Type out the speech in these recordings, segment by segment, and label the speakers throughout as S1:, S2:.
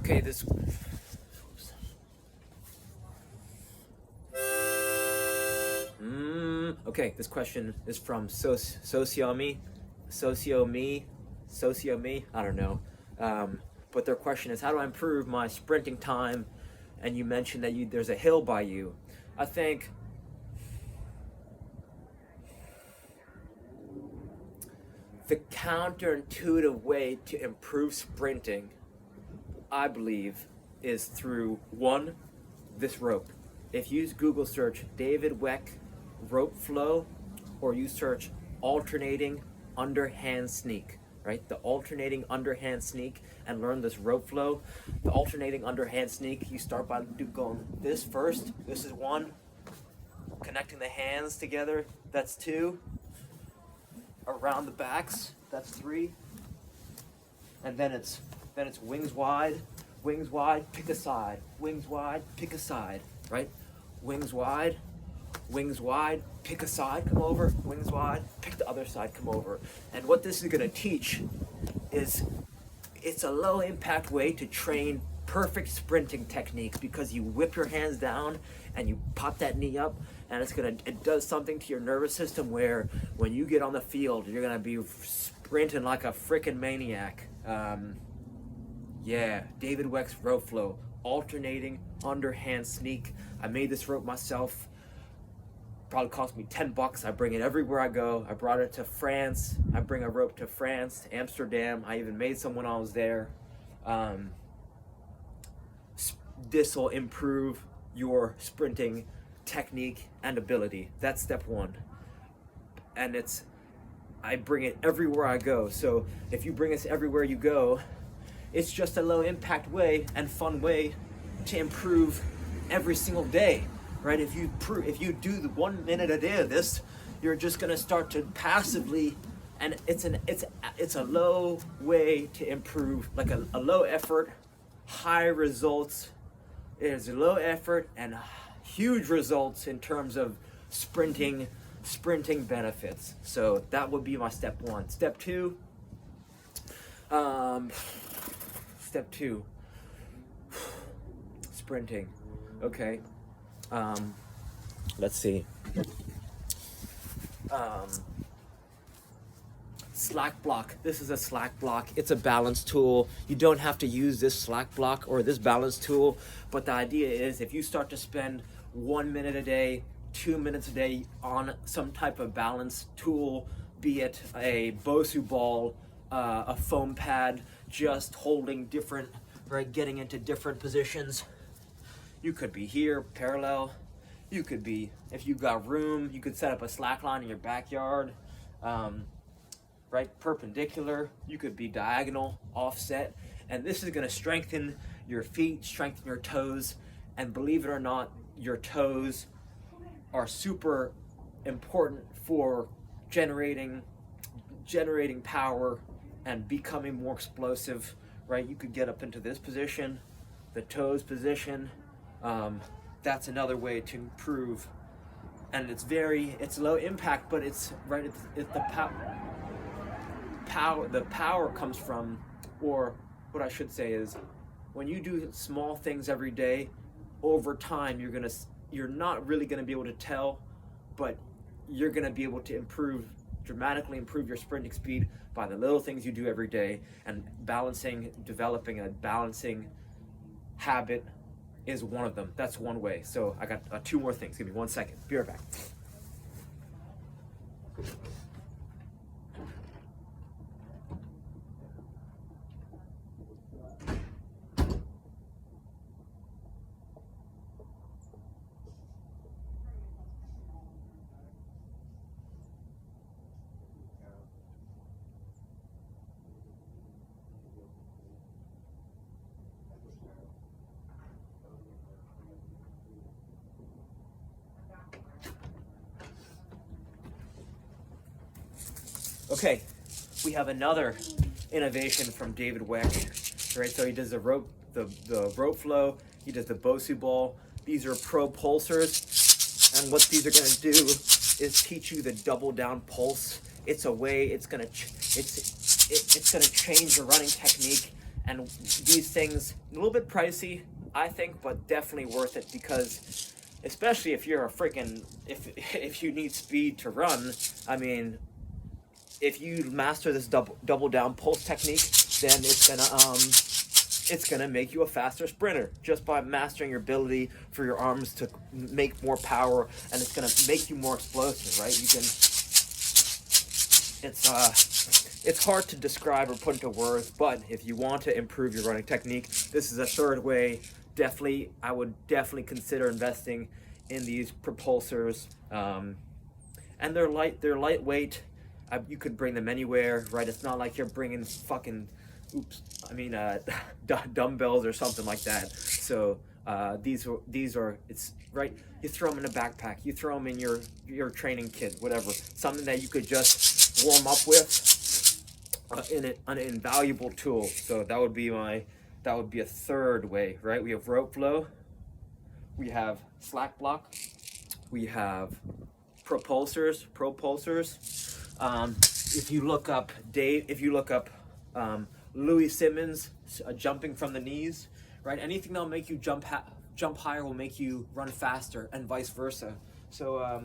S1: Okay, this question is from Sociomi, I don't know. But their question is, how do I improve my sprinting time? And you mentioned that there's a hill by you. I think the counterintuitive way to improve sprinting, I believe, is through one, this rope. If you Google search David Weck rope flow, or you search alternating underhand sneak, right? The alternating underhand sneak, and learn this rope flow. The alternating underhand sneak, you start by going this first. This is one. Connecting the hands together, that's two. Around the backs, that's three. And then it's wings wide, pick a side, wings wide, pick a side, right? Wings wide, pick a side, come over, wings wide, pick the other side, come over. And what this is gonna teach is, it's a low impact way to train perfect sprinting technique, because you whip your hands down and you pop that knee up, and it does something to your nervous system where when you get on the field, you're gonna be sprinting like a freaking maniac. David Weck's rope flow, alternating underhand sneak. I made this rope myself. Probably cost me $10. I bring it everywhere I go. I brought it to France. I bring a rope to France, to Amsterdam. I even made some when I was there. This will improve your sprinting technique and ability. That's step one. And I bring it everywhere I go. So if you bring us everywhere you go, it's just a low impact way and fun way to improve every single day, right? If you do the 1 minute a day of this, you're just gonna start to passively, and it's a low way to improve, like a low effort, high results. There's low effort and huge results in terms of sprinting benefits. So that would be my step one. Step two, sprinting. Okay. Let's see. Slack block. This is a slack block. It's a balance tool. You don't have to use this slack block or this balance tool, but the idea is, if you start to spend 1 minute a day, 2 minutes a day on some type of balance tool, be it a Bosu ball, a foam pad, just holding different, right, getting into different positions. You could be here, parallel. You could be, if you've got room, you could set up a slack line in your backyard, right, perpendicular. You could be diagonal, offset. And this is gonna strengthen your feet, strengthen your toes. And believe it or not, your toes are super important for generating power and becoming more explosive, right? You could get up into this position, the toes position. That's another way to improve. And it's low impact, but it's right. It's the power. The power comes from, or what I should say is, when you do small things every day, over time you're not really gonna be able to tell, but you're gonna be able to dramatically improve your sprinting speed by the little things you do every day. And developing a balancing habit is one of them. That's one way. So I got two more things. Give me 1 second. Be right back. Okay, we have another innovation from David Weck, right? So he does the rope flow, he does the Bosu ball. These are propulsors, and what these are going to do is teach you the double down pulse. It's a way, it's going to change your running technique And these things, a little bit pricey, I think, but definitely worth it, because especially if you're a freaking, if you need speed to run, I mean, if you master this double down pulse technique, then it's gonna make you a faster sprinter just by mastering your ability for your arms to make more power, and it's gonna make you more explosive, right? You can, it's hard to describe or put into words, but if you want to improve your running technique, this is a third way. Definitely, I would definitely consider investing in these propulsors, and they're lightweight. You could bring them anywhere, right? It's not like you're bringing fucking, dumbbells or something like that. So these are, it's right. You throw them in a backpack. You throw them in your training kit, whatever. Something that you could just warm up with. An invaluable tool. So that would be a third way, right? We have rope flow. We have slack block. We have propulsors. If you look up Louis Simmons jumping from the knees, right? Anything that'll make you jump higher will make you run faster, and vice versa. So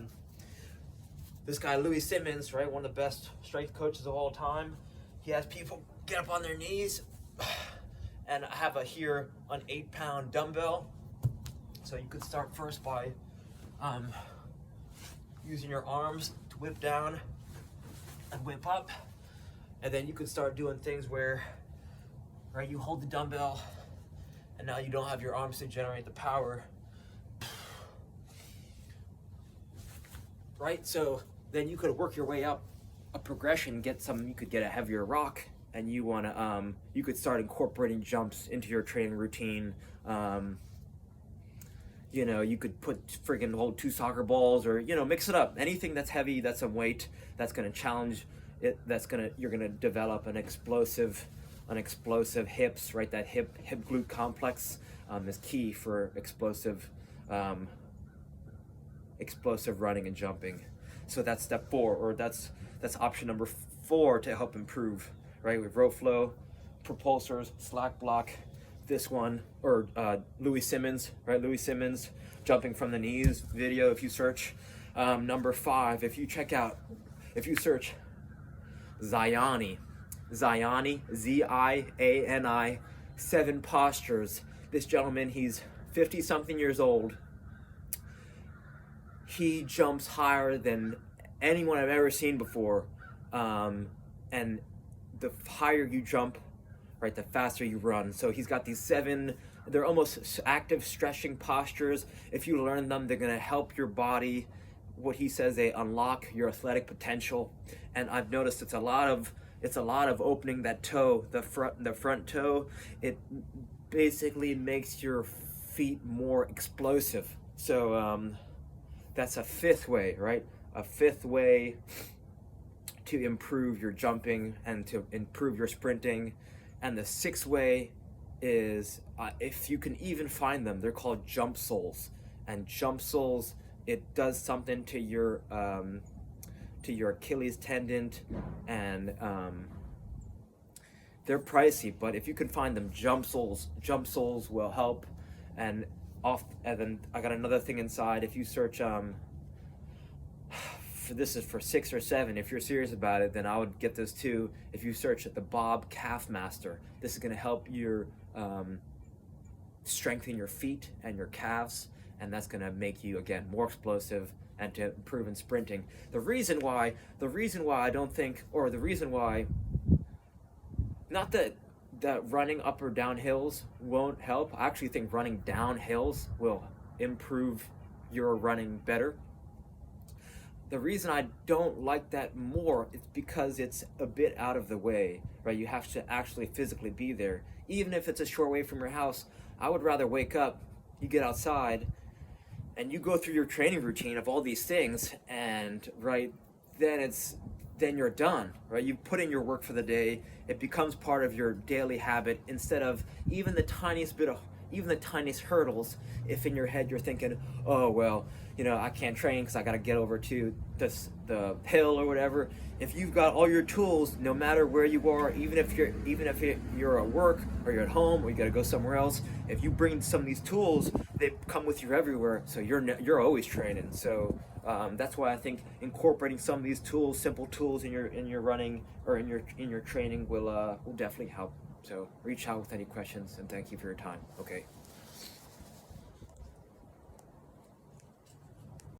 S1: this guy Louis Simmons, right, one of the best strength coaches of all time, he has people get up on their knees, and I have here an 8-pound dumbbell. So you could start first by using your arms to whip down and whip up, and then you could start doing things where, right, you hold the dumbbell, and now you don't have your arms to generate the power, right? So then you could work your way up a progression, you could get a heavier rock, and you could start incorporating jumps into your training routine. You could hold 2 soccer balls, or mix it up. Anything that's heavy, that's a weight, that's going to challenge it. You're going to develop an explosive hips, right? That hip glute complex is key for explosive running and jumping. So that's step 4, or that's option number 4 to help improve, right? With rope flow, propulsors, slack block. This one, or Louis Simmons, right? Louis Simmons jumping from the knees video. If you search number 5, if you search Ziani, Ziani, 7 postures. This gentleman, he's 50 something years old. He jumps higher than anyone I've ever seen before, and the higher you jump, right, the faster you run. So he's got these 7, they're almost active stretching postures. If you learn them, they're gonna help your body. What he says, they unlock your athletic potential. And I've noticed it's a lot of opening that toe, the front toe. It basically makes your feet more explosive. So that's a 5th way, right? A 5th way to improve your jumping and to improve your sprinting. And the 6th way is, if you can even find them, they're called jump soles. And jump soles, it does something to your Achilles tendon, and they're pricey, but if you can find them, jump soles will help. And then I got another thing inside. If you search this is for 6 or 7. If you're serious about it, then I would get this too. If you search at the Bob Calf Master, this is going to help your strengthen your feet and your calves, and that's going to make you, again, more explosive and to improve in sprinting. The reason why I don't think, or the reason why, not that running up or down hills won't help. I actually think running down hills will improve your running better. The reason I don't like that more is because it's a bit out of the way, right? You have to actually physically be there. Even if it's a short way from your house, I would rather wake up, you get outside, and you go through your training routine of all these things, and right, then you're done, right? You put in your work for the day. It becomes part of your daily habit, instead of even the tiniest bit of even the tiniest hurdles, if in your head you're thinking, oh, well, I can't train because I got to get over to the hill or whatever. If you've got all your tools, no matter where you are, even if you're at work or you're at home or you got to go somewhere else, if you bring some of these tools, they come with you everywhere. So you're always training. So that's why I think incorporating some of these tools, simple tools in your running or in your training will definitely help. So reach out with any questions, and thank you for your time. Okay.